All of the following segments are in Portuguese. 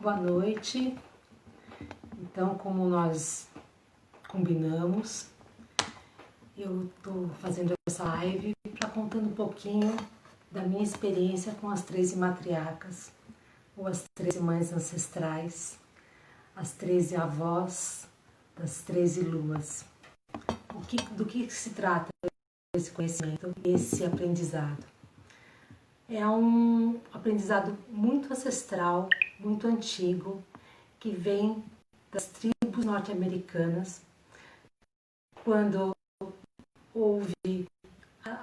Boa noite. Então, como nós combinamos, eu estou fazendo essa live para contando um pouquinho da minha experiência com as 13 matriarcas, ou as 13 mães ancestrais, as 13 avós das 13 luas. Do que se trata esse conhecimento, esse aprendizado? É um aprendizado muito ancestral, muito antigo, que vem das tribos norte-americanas, quando houve,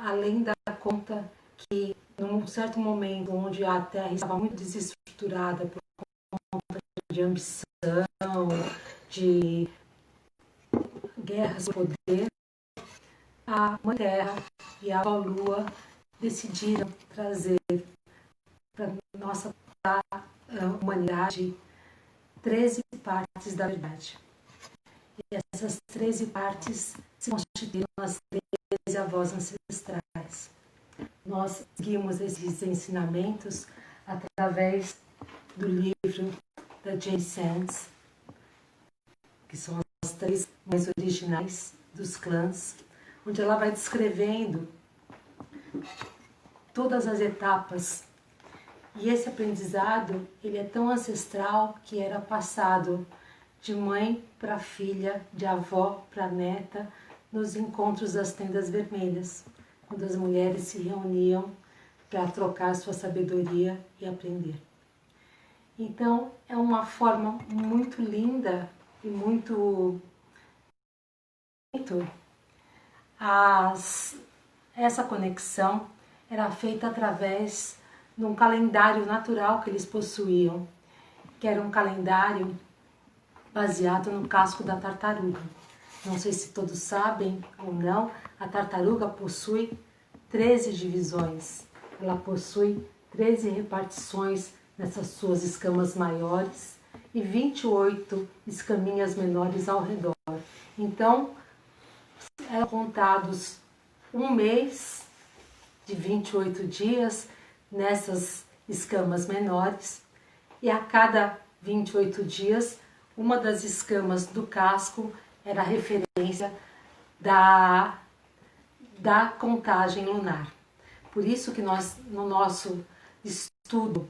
além da conta que, num certo momento onde a Terra estava muito desestruturada por conta de ambição, de guerras de poder, a Mãe Terra e a Avó Lua decidiram trazer para a nossa humanidade 13 partes da verdade. E essas 13 partes se constituíram as 13 avós ancestrais. Nós seguimos esses ensinamentos através do livro da Jane Sands, que são as 3 mães originais dos clãs, onde ela vai descrevendo todas as etapas. E esse aprendizado, ele é tão ancestral que era passado de mãe para filha, de avó para neta, nos encontros das tendas vermelhas, quando as mulheres se reuniam para trocar sua sabedoria e aprender. Então, é uma forma muito linda e muito essa conexão era feita através de um calendário natural que eles possuíam, que era um calendário baseado no casco da tartaruga. Não sei se todos sabem ou não, a tartaruga possui 13 divisões. Ela possui 13 repartições nessas suas escamas maiores e 28 escaminhas menores ao redor. Então, eram contados um mês de 28 dias nessas escamas menores, e a cada 28 dias, uma das escamas do casco era a referência da contagem lunar. Por isso que nós, no nosso estudo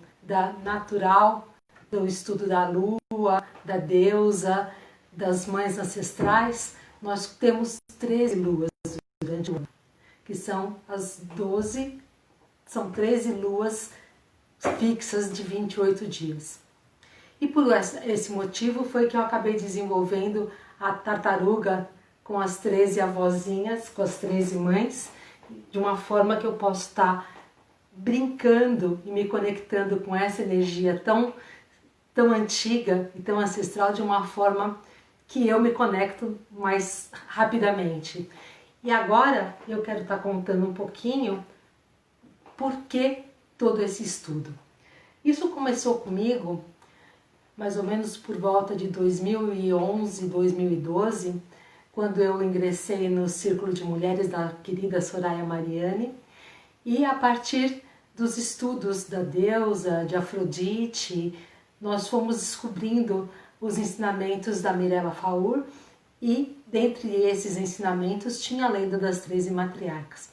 natural, do estudo da lua, da deusa, das mães ancestrais, nós temos 13 luas durante o ano, que são as 12, são 13 luas fixas de 28 dias. E por esse motivo foi que eu acabei desenvolvendo a tartaruga com as 13 avózinhas, com as 13 mães, de uma forma que eu posso estar brincando e me conectando com essa energia tão antiga e tão ancestral, de uma forma que eu me conecto mais rapidamente. E agora eu quero estar contando um pouquinho por que todo esse estudo. Isso começou comigo mais ou menos por volta de 2011, 2012, quando eu ingressei no Círculo de Mulheres da querida Soraya Mariani, e a partir dos estudos da deusa, de Afrodite, nós fomos descobrindo os ensinamentos da Mirella Faur, e dentre esses ensinamentos tinha a lenda das 13 matriarcas.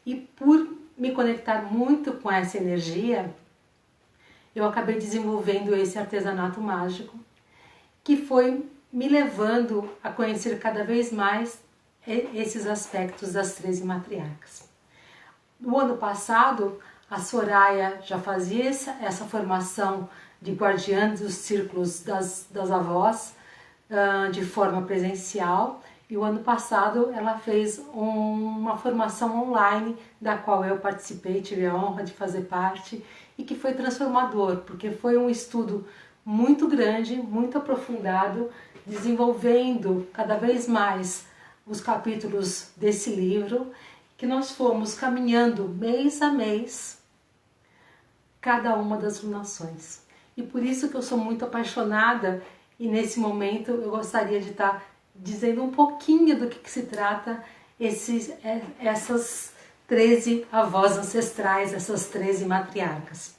E por me conectar muito com essa energia, eu acabei desenvolvendo esse artesanato mágico, que foi me levando a conhecer cada vez mais esses aspectos das 13 matriarcas. No ano passado, a Soraya já fazia essa formação de guardiã dos círculos das avós de forma presencial, e o ano passado ela fez uma formação online, da qual eu participei, tive a honra de fazer parte, e que foi transformador, porque foi um estudo muito grande, muito aprofundado, desenvolvendo cada vez mais os capítulos desse livro, que nós fomos caminhando mês a mês cada uma das lunações. E por isso que eu sou muito apaixonada, e nesse momento eu gostaria de estar dizendo um pouquinho do que se trata essas 13 avós ancestrais, essas 13 matriarcas.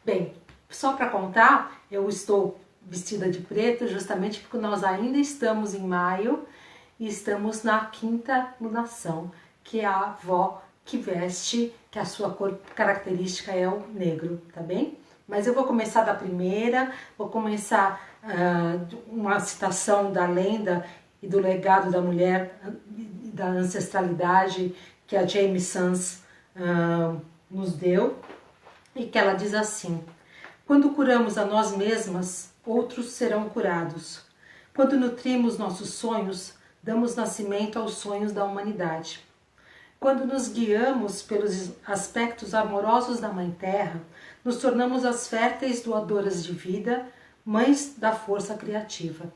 Bem, só para contar, eu estou vestida de preto, justamente porque nós ainda estamos em maio e estamos na quinta lunação, que é a avó que veste, que a sua cor característica é o negro, tá bem? Mas eu vou começar da primeira, vou começar uma citação da lenda e do legado da mulher, da ancestralidade que a Jamie Sams nos deu, e que ela diz assim: quando curamos a nós mesmas, outros serão curados. Quando nutrimos nossos sonhos, damos nascimento aos sonhos da humanidade. Quando nos guiamos pelos aspectos amorosos da Mãe Terra, nos tornamos as férteis doadoras de vida, mães da força criativa.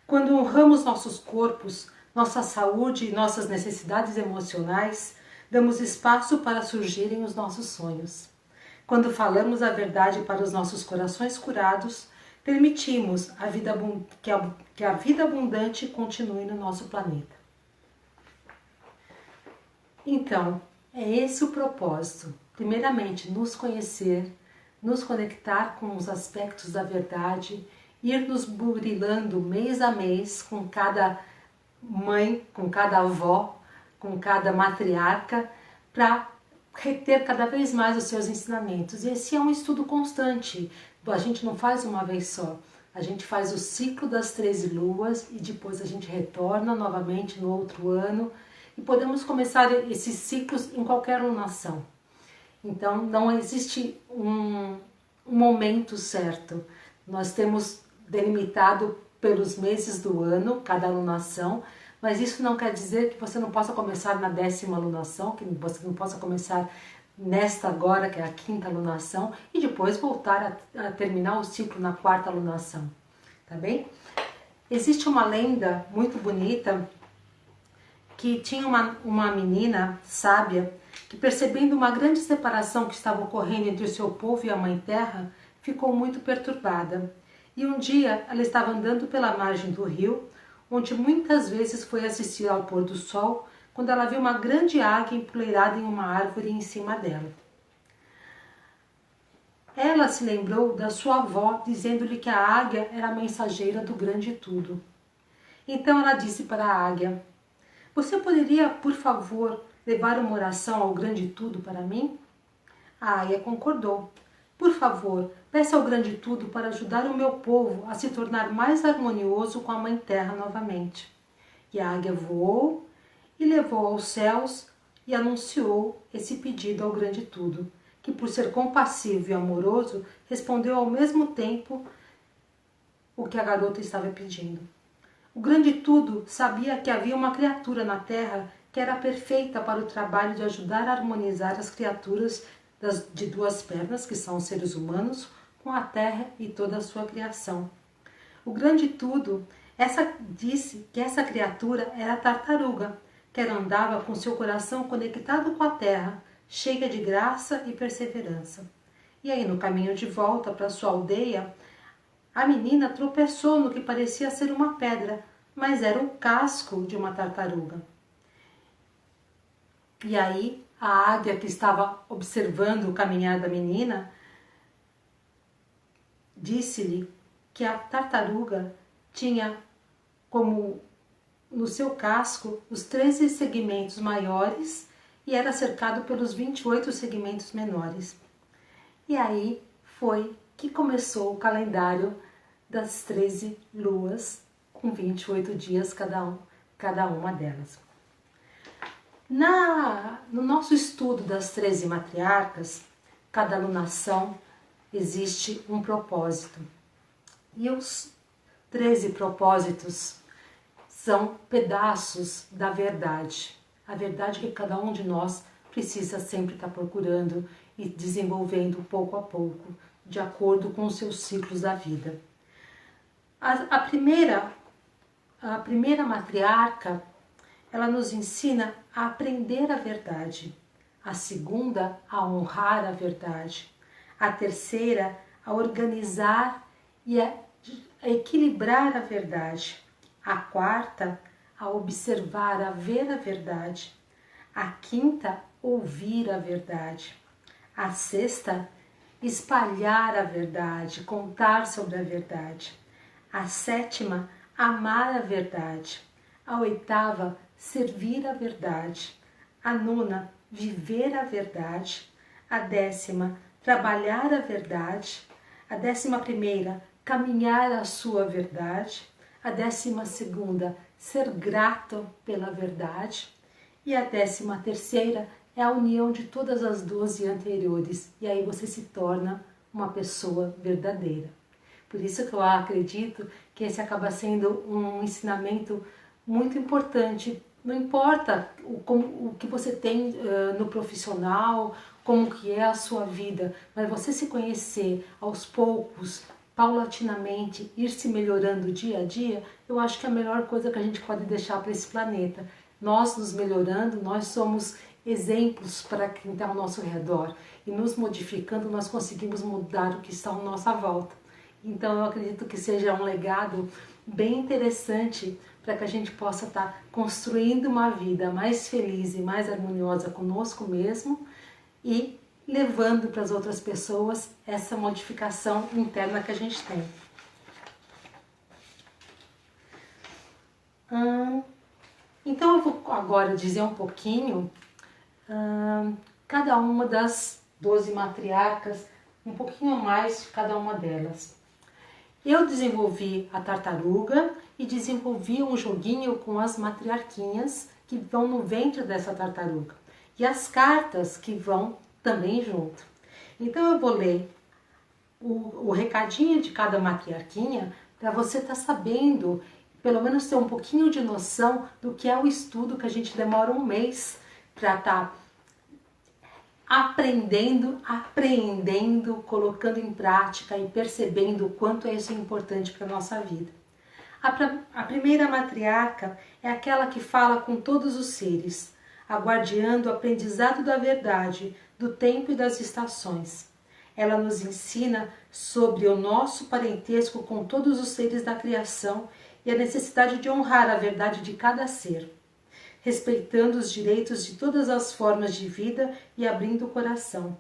Quando honramos nossos corpos, nossa saúde e nossas necessidades emocionais, damos espaço para surgirem os nossos sonhos. Quando falamos a verdade para os nossos corações curados, permitimos que a vida abundante continue no nosso planeta. Então, é esse o propósito. Primeiramente, nos conhecer, nos conectar com os aspectos da verdade, ir nos burilando mês a mês com cada mãe, com cada avó, com cada matriarca, para reter cada vez mais os seus ensinamentos. E esse é um estudo constante. A gente não faz uma vez só. A gente faz o ciclo das 13 luas e depois a gente retorna novamente no outro ano. E podemos começar esses ciclos em qualquer lunação. Então, não existe um momento certo. Nós temos delimitado pelos meses do ano, cada alunação, mas isso não quer dizer que você não possa começar na 10ª alunação, que você não possa começar nesta agora, que é a 5ª alunação, e depois voltar a terminar o ciclo na 4ª alunação, tá bem? Existe uma lenda muito bonita que tinha uma menina sábia que, percebendo uma grande separação que estava ocorrendo entre o seu povo e a Mãe Terra, ficou muito perturbada. E um dia ela estava andando pela margem do rio, onde muitas vezes foi assistir ao pôr do sol, quando ela viu uma grande águia empoleirada em uma árvore em cima dela. Ela se lembrou da sua avó, dizendo-lhe que a águia era a mensageira do grande tudo. Então ela disse para a águia: você poderia, por favor, levar uma oração ao grande tudo para mim? A águia concordou. Por favor, peça ao grande tudo para ajudar o meu povo a se tornar mais harmonioso com a Mãe Terra novamente. E a águia voou e levou aos céus e anunciou esse pedido ao grande tudo, que, por ser compassivo e amoroso, respondeu ao mesmo tempo o que a garota estava pedindo. O grande tudo sabia que havia uma criatura na Terra que era perfeita para o trabalho de ajudar a harmonizar as criaturas de duas pernas, que são os seres humanos, com a Terra e toda a sua criação. O grande tudo disse que essa criatura era a tartaruga, que andava com seu coração conectado com a Terra, cheia de graça e perseverança. E aí, no caminho de volta para sua aldeia, a menina tropeçou no que parecia ser uma pedra, mas era o casco de uma tartaruga. E aí, a águia, que estava observando o caminhar da menina, disse-lhe que a tartaruga tinha como no seu casco os 13 segmentos maiores e era cercado pelos 28 segmentos menores. E aí foi que começou o calendário das 13 luas, com 28 dias cada uma delas. No nosso estudo das 13 matriarcas, cada alunação existe um propósito. E os 13 propósitos são pedaços da verdade. A verdade que cada um de nós precisa sempre estar procurando e desenvolvendo pouco a pouco, de acordo com os seus ciclos da vida. A primeira matriarca, ela nos ensina a aprender a verdade. A segunda, a honrar a verdade. A terceira, a organizar e a equilibrar a verdade. A quarta, a observar, a ver a verdade. A quinta, ouvir a verdade. A sexta, espalhar a verdade, contar sobre a verdade. A 7ª, amar a verdade. A 8ª, servir a verdade. A 9ª, viver a verdade. A 10ª, trabalhar a verdade. A 11ª, caminhar a sua verdade. A 12ª, ser grato pela verdade. E a 13ª é a união de todas as 12 anteriores. E aí você se torna uma pessoa verdadeira. Por isso que eu acredito que esse acaba sendo um ensinamento muito importante. Não importa o que você tem no profissional, como que é a sua vida, mas você se conhecer aos poucos, paulatinamente, ir se melhorando dia a dia, eu acho que é a melhor coisa que a gente pode deixar para esse planeta. Nós nos melhorando, nós somos exemplos para quem está ao nosso redor. E nos modificando, nós conseguimos mudar o que está à nossa volta. Então eu acredito que seja um legado bem interessante para que a gente possa estar construindo uma vida mais feliz e mais harmoniosa conosco mesmo e levando para as outras pessoas essa modificação interna que a gente tem. Então eu vou agora dizer um pouquinho cada uma das 12 matriarcas, um pouquinho mais de cada uma delas. Eu desenvolvi a tartaruga e desenvolvi um joguinho com as matriarquinhas que vão no ventre dessa tartaruga. E as cartas que vão também junto. Então eu vou ler o recadinho de cada matriarquinha para você estar sabendo, pelo menos ter um pouquinho de noção do que é o estudo que a gente demora um mês para estar aprendendo, apreendendo, colocando em prática e percebendo o quanto isso é importante para a nossa vida. A primeira matriarca é aquela que fala com todos os seres, aguardiando o aprendizado da verdade, do tempo e das estações. Ela nos ensina sobre o nosso parentesco com todos os seres da criação e a necessidade de honrar a verdade de cada ser, respeitando os direitos de todas as formas de vida e abrindo o coração.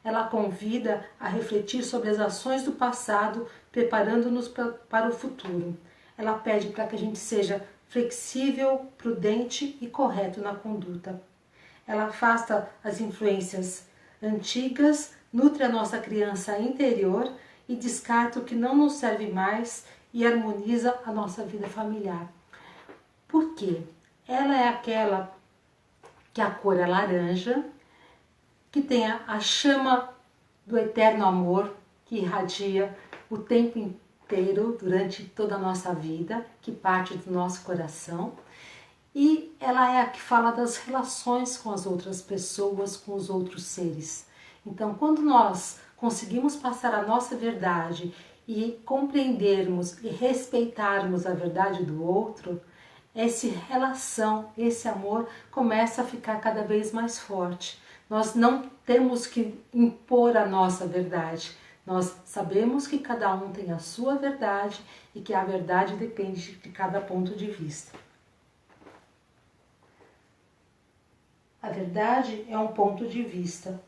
Ela convida a refletir sobre as ações do passado, preparando-nos para o futuro. Ela pede para que a gente seja flexível, prudente e correto na conduta. Ela afasta as influências antigas, nutre a nossa criança interior e descarta o que não nos serve mais e harmoniza a nossa vida familiar. Por quê? Ela é aquela que a cor é laranja, que tem a chama do eterno amor que irradia o tempo inteiro, durante toda a nossa vida, que parte do nosso coração. E ela é a que fala das relações com as outras pessoas, com os outros seres. Então, quando nós conseguimos passar a nossa verdade e compreendermos e respeitarmos a verdade do outro, essa relação, esse amor começa a ficar cada vez mais forte. Nós não temos que impor a nossa verdade. Nós sabemos que cada um tem a sua verdade e que a verdade depende de cada ponto de vista. A verdade é um ponto de vista.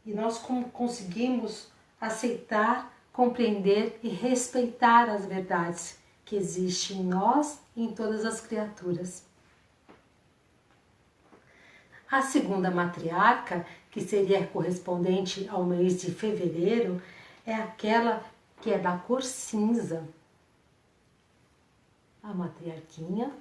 E nós conseguimos aceitar, compreender e respeitar as verdades que existem em nós e em todas as criaturas. A segunda matriarca, que seria correspondente ao mês de fevereiro, é aquela que é da cor cinza. A matriarquinha,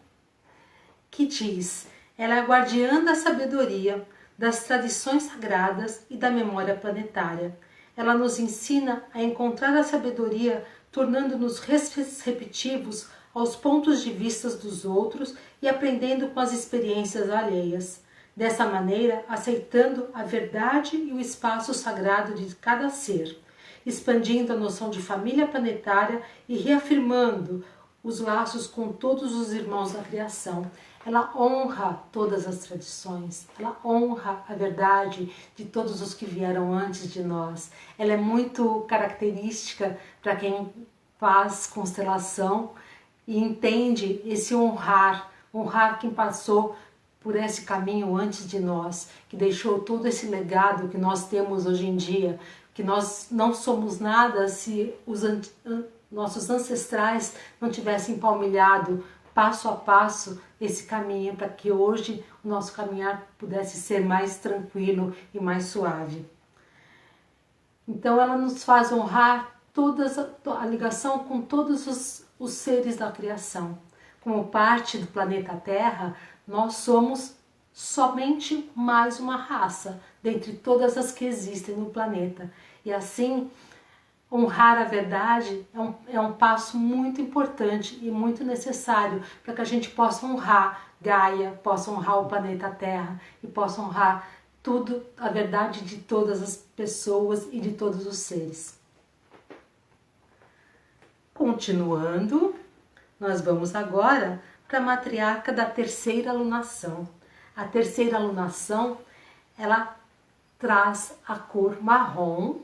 que diz, ela é a guardiã da sabedoria, das tradições sagradas e da memória planetária. Ela nos ensina a encontrar a sabedoria, tornando-nos receptivos aos pontos de vista dos outros e aprendendo com as experiências alheias. Dessa maneira, aceitando a verdade e o espaço sagrado de cada ser, expandindo a noção de família planetária e reafirmando os laços com todos os irmãos da criação. Ela honra todas as tradições, ela honra a verdade de todos os que vieram antes de nós. Ela é muito característica para quem faz constelação e entende esse honrar quem passou por esse caminho antes de nós, que deixou todo esse legado que nós temos hoje em dia, que nós não somos nada se nossos ancestrais não tivessem palmilhado passo a passo esse caminho para que hoje o nosso caminhar pudesse ser mais tranquilo e mais suave. Então ela nos faz honrar a ligação com todos os seres da criação. Como parte do planeta Terra, nós somos somente mais uma raça dentre todas as que existem no planeta. E assim, honrar a verdade é um passo muito importante e muito necessário para que a gente possa honrar Gaia, possa honrar o planeta Terra e possa honrar tudo, a verdade de todas as pessoas e de todos os seres. Continuando, nós vamos agora para a matriarca da terceira alunação. A terceira alunação, ela traz a cor marrom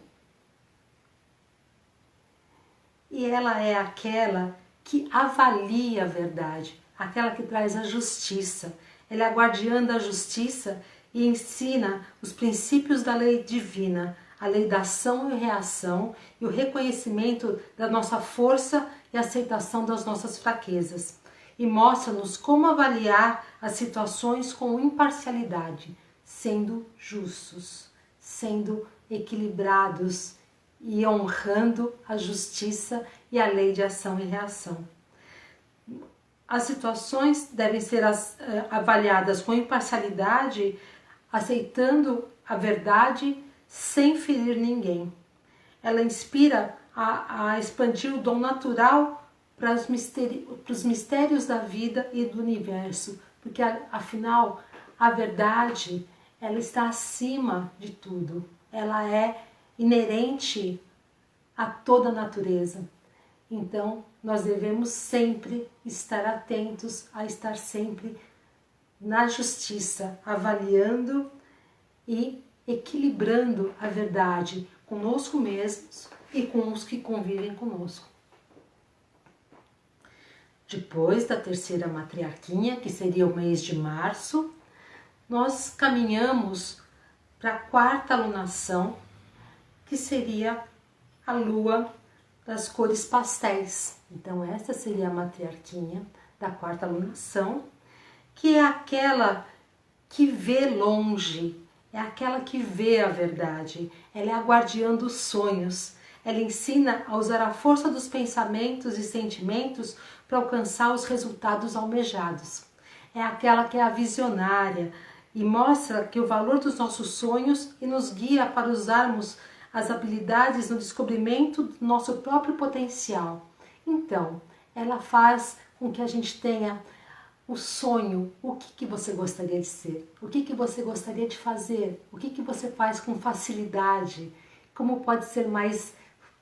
e ela é aquela que avalia a verdade, aquela que traz a justiça. Ela é a guardiã da justiça e ensina os princípios da lei divina, a lei da ação e reação e o reconhecimento da nossa força e aceitação das nossas fraquezas. E mostra-nos como avaliar as situações com imparcialidade, sendo justos, sendo equilibrados e honrando a justiça e a lei de ação e reação. As situações devem ser avaliadas com imparcialidade, aceitando a verdade sem ferir ninguém. Ela inspira a expandir o dom natural para os mistérios da vida e do universo, porque afinal a verdade ela está acima de tudo, ela é inerente a toda a natureza. Então nós devemos sempre estar atentos a estar sempre na justiça, avaliando e equilibrando a verdade conosco mesmos e com os que convivem conosco. Depois da terceira matriarquinha, que seria o mês de março, nós caminhamos para a quarta alunação, que seria a lua das cores pastéis. Então essa seria a matriarquinha da quarta alunação, que é aquela que vê longe, é aquela que vê a verdade, ela é a guardiã dos sonhos, ela ensina a usar a força dos pensamentos e sentimentos para alcançar os resultados almejados. É aquela que é a visionária e mostra que o valor dos nossos sonhos e nos guia para usarmos as habilidades no descobrimento do nosso próprio potencial. Então, ela faz com que a gente tenha o sonho, o que você gostaria de ser, o que você gostaria de fazer, o que você faz com facilidade, como pode ser mais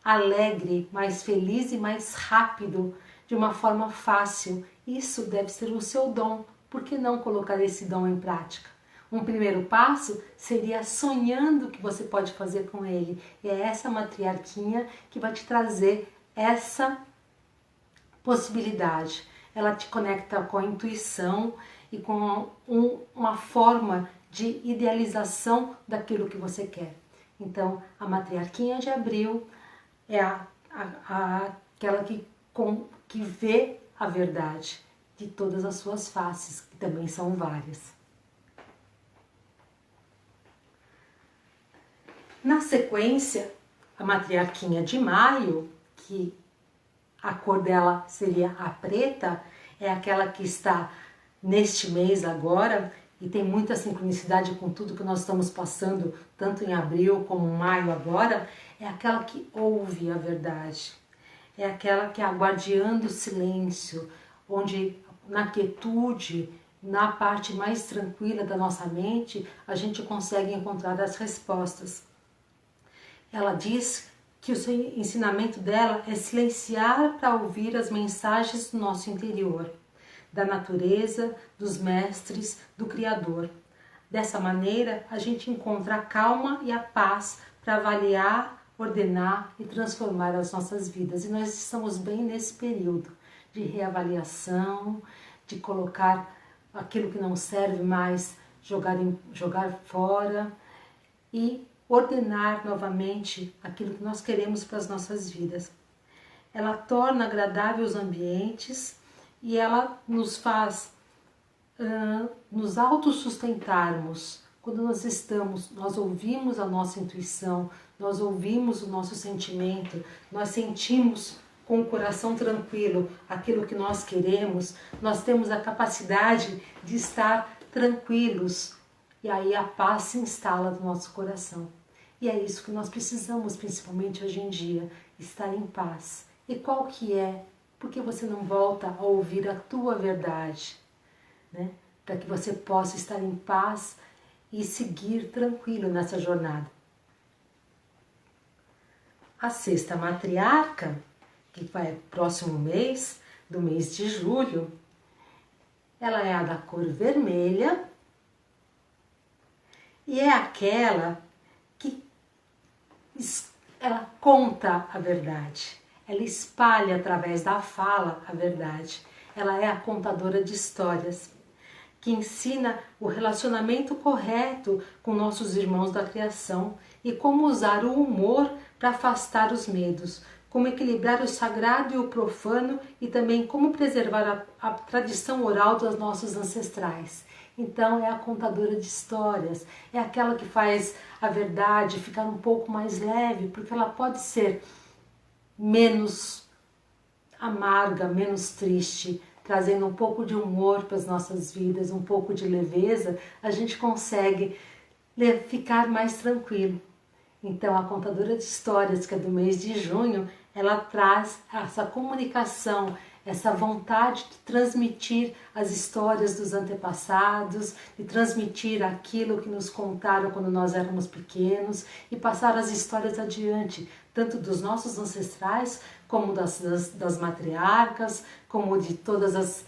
alegre, mais feliz e mais rápido, de uma forma fácil. Isso deve ser o seu dom. Por que não colocar esse dom em prática? Um primeiro passo seria sonhando o que você pode fazer com ele. E é essa matriarquinha que vai te trazer essa possibilidade. Ela te conecta com a intuição e com uma forma de idealização daquilo que você quer. Então, a matriarquinha de abril é aquela que vê a verdade de todas as suas faces, que também são várias. Na sequência, a matriarquinha de maio, que a cor dela seria a preta, é aquela que está neste mês agora e tem muita sincronicidade com tudo que nós estamos passando, tanto em abril como em maio agora, é aquela que ouve a verdade. É aquela que é a guardiã do silêncio, onde na quietude, na parte mais tranquila da nossa mente, a gente consegue encontrar as respostas. Ela diz que o seu ensinamento dela é silenciar para ouvir as mensagens do nosso interior, da natureza, dos mestres, do Criador. Dessa maneira, a gente encontra a calma e a paz para avaliar, ordenar e transformar as nossas vidas. E nós estamos bem nesse período de reavaliação, de colocar aquilo que não serve mais, jogar fora e ordenar novamente aquilo que nós queremos para as nossas vidas. Ela torna agradáveis os ambientes e ela nos faz nos autossustentarmos. Quando nós ouvimos a nossa intuição, nós ouvimos o nosso sentimento, nós sentimos com o coração tranquilo aquilo que nós queremos, nós temos a capacidade de estar tranquilos e aí a paz se instala no nosso coração. E é isso que nós precisamos, principalmente hoje em dia, estar em paz. E qual que é? Por que você não volta a ouvir a tua verdade, né? Para que você possa estar em paz e seguir tranquilo nessa jornada. A sexta matriarca, que vai próximo mês, do mês de julho, ela é a da cor vermelha e é aquela que ela conta a verdade, ela espalha através da fala a verdade, ela é a contadora de histórias, que ensina o relacionamento correto com nossos irmãos da criação e como usar o humor para afastar os medos, como equilibrar o sagrado e o profano e também como preservar a tradição oral dos nossos ancestrais. Então é a contadora de histórias, é aquela que faz a verdade ficar um pouco mais leve, porque ela pode ser menos amarga, menos triste, trazendo um pouco de humor para as nossas vidas, um pouco de leveza, a gente consegue ficar mais tranquilo. Então, a contadora de histórias, que é do mês de junho, ela traz essa comunicação, essa vontade de transmitir as histórias dos antepassados, de transmitir aquilo que nos contaram quando nós éramos pequenos e passar as histórias adiante, tanto dos nossos ancestrais, como das matriarcas, como de todas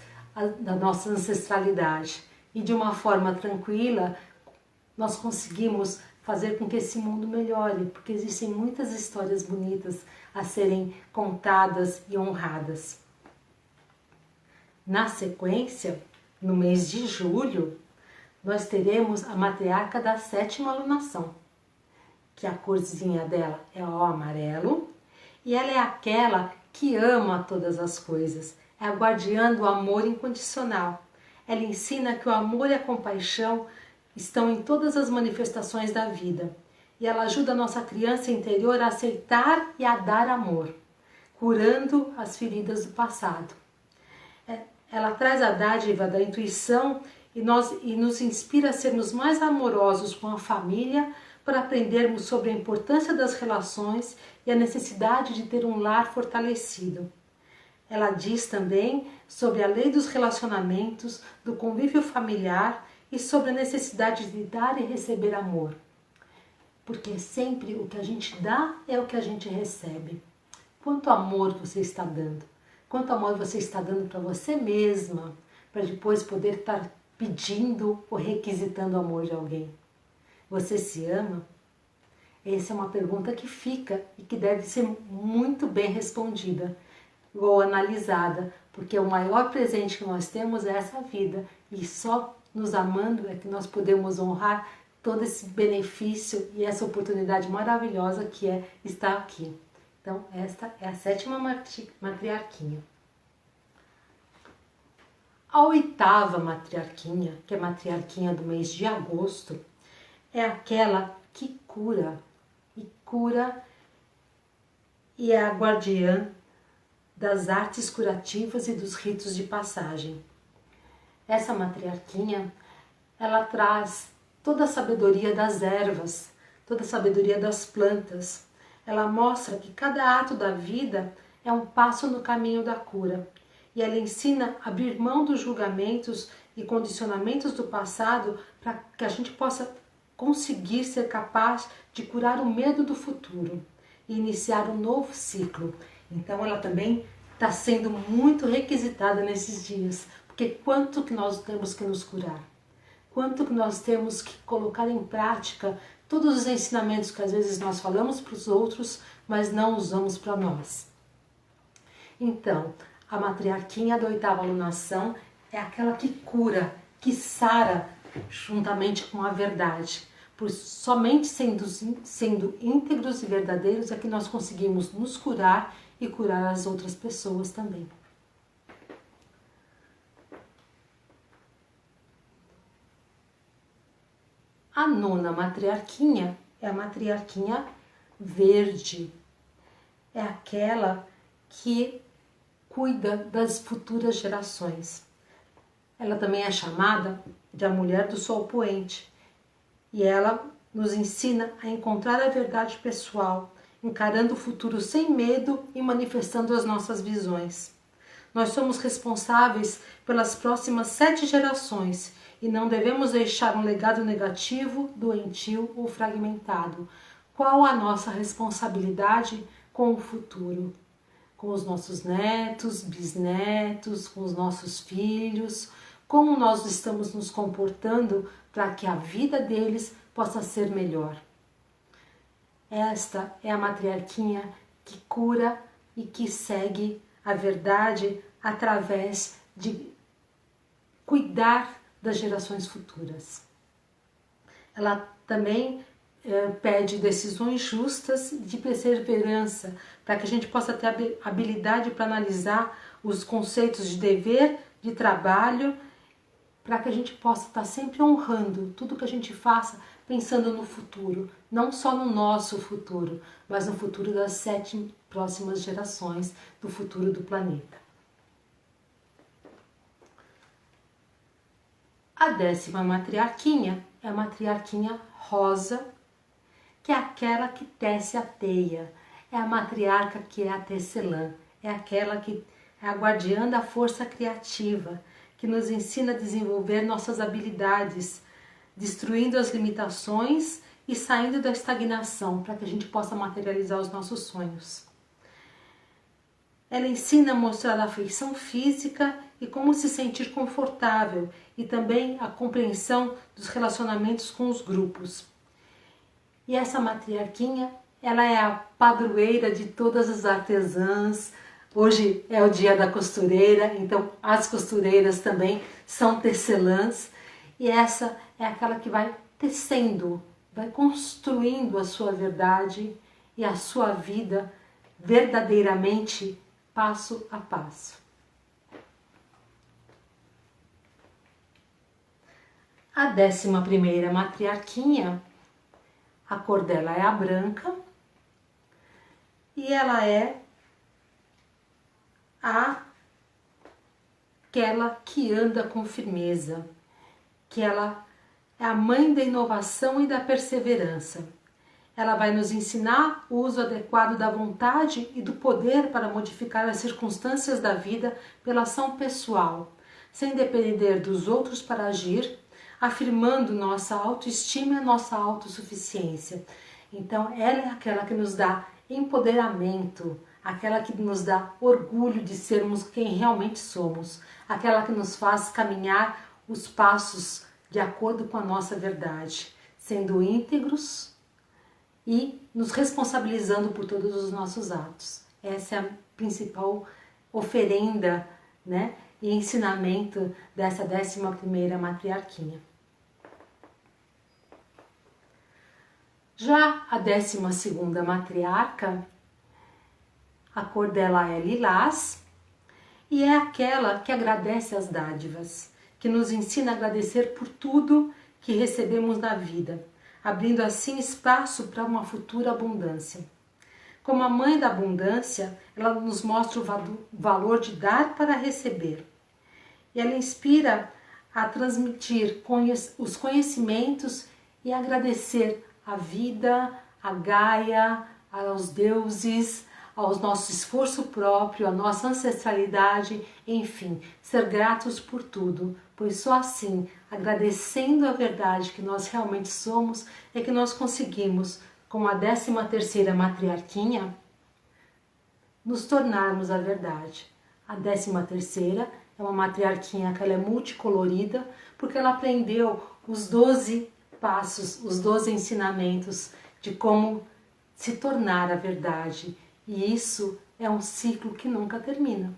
da nossa ancestralidade. E de uma forma tranquila, nós conseguimos fazer com que esse mundo melhore, porque existem muitas histórias bonitas a serem contadas e honradas. Na sequência, no mês de julho, nós teremos a matriarca da sétima alunação, que a corzinha dela é o amarelo, e ela é aquela que ama todas as coisas, é a guardiã do amor incondicional. Ela ensina que o amor e a compaixão estão em todas as manifestações da vida, e ela ajuda a nossa criança interior a aceitar e a dar amor, curando as feridas do passado. Ela traz a dádiva da intuição e nos inspira a sermos mais amorosos com a família, para aprendermos sobre a importância das relações e a necessidade de ter um lar fortalecido. Ela diz também sobre a lei dos relacionamentos, do convívio familiar e sobre a necessidade de dar e receber amor. Porque sempre o que a gente dá é o que a gente recebe. Quanto amor você está dando? Quanto amor você está dando para você mesma, para depois poder estar pedindo ou requisitando o amor de alguém? Você se ama? Essa é uma pergunta que fica e que deve ser muito bem respondida ou analisada, porque o maior presente que nós temos é essa vida, e só nos amando é que nós podemos honrar todo esse benefício e essa oportunidade maravilhosa que é estar aqui. Então, esta é a sétima matriarquinha. A oitava matriarquinha, que é a matriarquinha do mês de agosto, é aquela que cura e é a guardiã das artes curativas e dos ritos de passagem. Essa matriarquinha, ela traz toda a sabedoria das ervas, toda a sabedoria das plantas. Ela mostra que cada ato da vida é um passo no caminho da cura. E ela ensina a abrir mão dos julgamentos e condicionamentos do passado para que a gente possa conseguir ser capaz de curar o medo do futuro e iniciar um novo ciclo. Então ela também está sendo muito requisitada nesses dias, porque quanto que nós temos que nos curar? Quanto que nós temos que colocar em prática todos os ensinamentos que às vezes nós falamos para os outros, mas não usamos para nós. Então, a matriarquinha da oitava alunação é aquela que cura, que sara juntamente com a verdade. Pois somente sendo íntegros e verdadeiros é que nós conseguimos nos curar e curar as outras pessoas também. A nona matriarquinha é a matriarquinha verde. É aquela que cuida das futuras gerações. Ela também é chamada de a mulher do sol poente. E ela nos ensina a encontrar a verdade pessoal, encarando o futuro sem medo e manifestando as nossas visões. Nós somos responsáveis pelas próximas 7 gerações e não devemos deixar um legado negativo, doentio ou fragmentado. Qual a nossa responsabilidade com o futuro? Com os nossos netos, bisnetos, com os nossos filhos, como nós estamos nos comportando para que a vida deles possa ser melhor. Esta é a matriarquinha que cura e que segue a verdade através de cuidar das gerações futuras. Ela também pede decisões justas de perseverança, para que a gente possa ter habilidade para analisar os conceitos de dever, de trabalho, para que a gente possa estar sempre honrando tudo que a gente faça, pensando no futuro, não só no nosso futuro, mas no futuro das 7 próximas gerações, do futuro do planeta. A 10ª matriarquinha é a matriarquinha rosa, que é aquela que tece a teia, é a matriarca que é a tecelã, é aquela que é a guardiã da força criativa, que nos ensina a desenvolver nossas habilidades, destruindo as limitações e saindo da estagnação, para que a gente possa materializar os nossos sonhos. Ela ensina a mostrar a afeição física e como se sentir confortável, e também a compreensão dos relacionamentos com os grupos. E essa matriarquinha, ela é a padroeira de todas as artesãs. Hoje é o dia da costureira, então as costureiras também são tecelãs. E essa é aquela que vai tecendo, vai construindo a sua verdade e a sua vida verdadeiramente, passo a passo. A 11ª matriarquinha, a cor dela é a branca e ela é aquela que anda com firmeza, que ela é a mãe da inovação e da perseverança. Ela vai nos ensinar o uso adequado da vontade e do poder para modificar as circunstâncias da vida pela ação pessoal, sem depender dos outros para agir, afirmando nossa autoestima e nossa autossuficiência. Então, ela é aquela que nos dá empoderamento, aquela que nos dá orgulho de sermos quem realmente somos, aquela que nos faz caminhar os passos de acordo com a nossa verdade, sendo íntegros e nos responsabilizando por todos os nossos atos. Essa é a principal oferenda, né, e ensinamento dessa 11ª matriarquinha. Já a 12ª matriarca, a cor dela é lilás e é aquela que agradece as dádivas, que nos ensina a agradecer por tudo que recebemos na vida, abrindo assim espaço para uma futura abundância. Como a mãe da abundância, ela nos mostra o valor de dar para receber. E ela inspira a transmitir os conhecimentos e agradecer a vida, a Gaia, aos deuses, ao nosso esforço próprio, à nossa ancestralidade, enfim, ser gratos por tudo, pois só assim, agradecendo a verdade que nós realmente somos, é que nós conseguimos, com a 13ª matriarquinha, nos tornarmos a verdade. A 13ª é uma matriarquinha que ela é multicolorida, porque ela aprendeu os 12 passos, os 12 ensinamentos de como se tornar a verdade. E isso é um ciclo que nunca termina,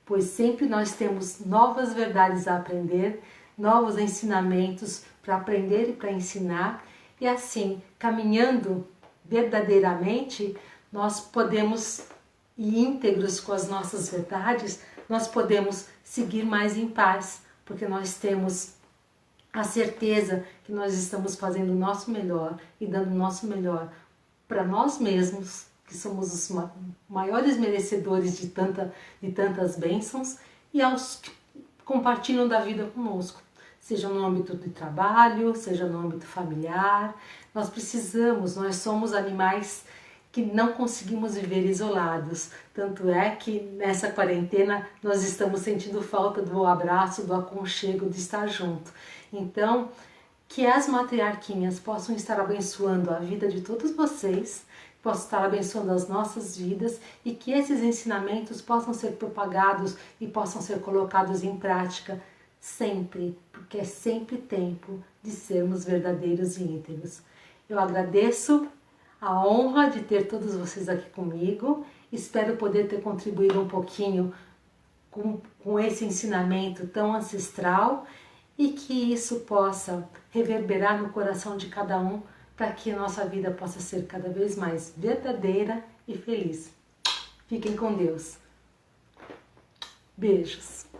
pois sempre nós temos novas verdades a aprender, novos ensinamentos para aprender e para ensinar. E assim, caminhando verdadeiramente, nós podemos, e íntegros com as nossas verdades, nós podemos seguir mais em paz, porque nós temos a certeza que nós estamos fazendo o nosso melhor e dando o nosso melhor para nós mesmos, que somos os maiores merecedores de tantas bênçãos, e aos que compartilham da vida conosco, seja no âmbito de trabalho, seja no âmbito familiar. Nós somos animais que não conseguimos viver isolados. Tanto é que nessa quarentena nós estamos sentindo falta do abraço, do aconchego, de estar junto. Então, que as matriarquinhas possam estar abençoando a vida de todos vocês, possam estar abençoando as nossas vidas e que esses ensinamentos possam ser propagados e possam ser colocados em prática sempre, porque é sempre tempo de sermos verdadeiros e íntegros. Eu agradeço a honra de ter todos vocês aqui comigo, espero poder ter contribuído um pouquinho com esse ensinamento tão ancestral e que isso possa reverberar no coração de cada um para que a nossa vida possa ser cada vez mais verdadeira e feliz. Fiquem com Deus. Beijos.